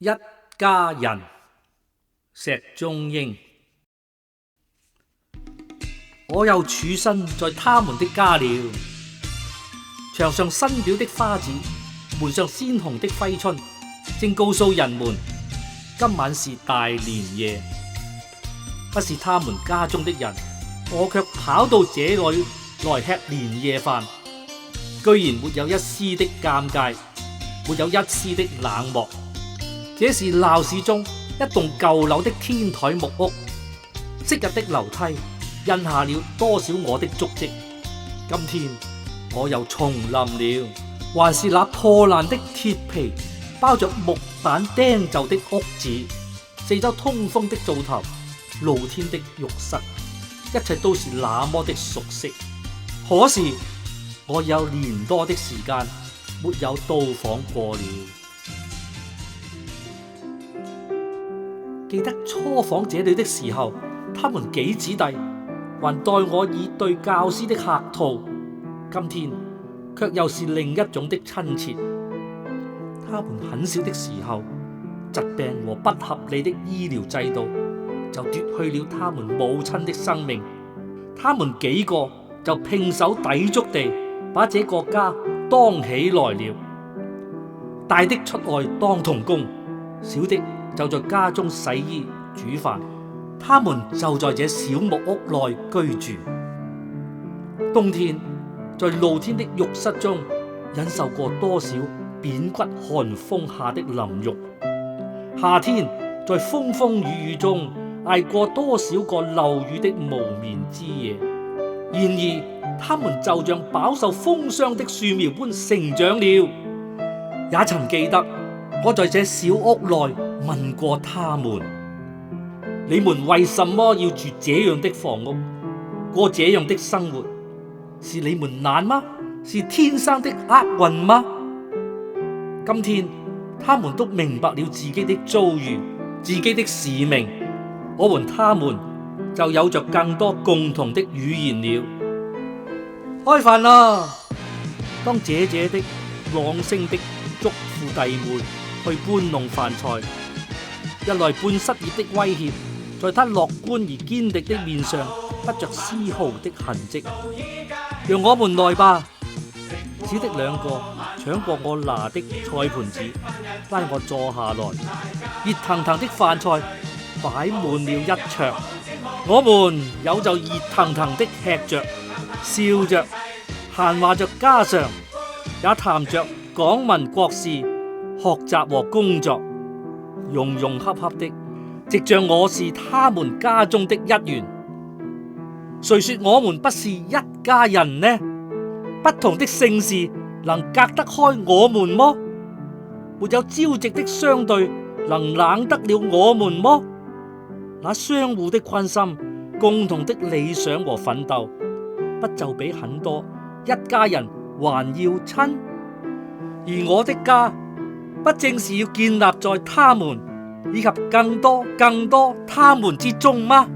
一家人，石中英。我又處身在他們的家了，牆上新裱的花紙，門上鮮紅的揮春，正告訴人們今晚是大年夜。不是他們家中的人，我卻跑到這裏來吃年夜飯，居然沒有一絲的尷尬，沒有一絲的冷漠。這是鬧市中一棟舊樓的天台木屋，昔日的樓梯印下了多少我的足跡。今天我又重臨了，還是那破爛的鐵皮包着木板釘就的屋子，四周通風的灶頭，露天的浴室，一切都是那麼的熟悉。可是我有年多的時間沒有到訪過了。記得初訪這裏的時候，他們幾子弟還待我以對教師的客套，今天卻又是另一種的親切。他們很小的時候，疾病和不合理的醫療制度就奪去了他們母親的生命，他們幾個就胼手胝足地把這個家當起來了。大的出外當童工，小的就在家中洗衣煮飯，他們就在這小木屋內居住。冬天在露天的浴室中忍受過多少扁骨寒風下的淋浴，夏天在風風雨雨中捱過多少個漏雨的無眠之夜。然而他們就像飽受風霜的樹苗般成長了。也曾記得我在這小屋內問過他們：你們為什麼要住這樣的房屋，過這樣的生活？是你們懶嗎？是天生的厄運嗎？今天他們都明白了自己的遭遇，自己的使命，我們他們就有着更多共同的語言了。開飯啦！當姐姐的、朗聲的囑咐弟妹去搬弄飯菜，一來半失業的威脅在他樂觀而堅定的面上不着絲毫的痕跡。讓我們來吧！小的兩個搶過我拿的菜盤子，拉我坐下來。熱騰騰的飯菜擺滿了一桌，我們有就熱騰騰的吃着、笑着、閒話着家常，也談着港聞國事、學習和工作，融融洽洽的，直像我是他們家中的一員。誰說我們不是一家人呢？不同的姓氏能隔得開我們麼？沒有朝夕的相對能冷得了我們麼？那相互的關心、共同的理想和奮鬥，不就比很多一家人還要親？而我的家不正是要建立在他們以及更多他們之中嗎？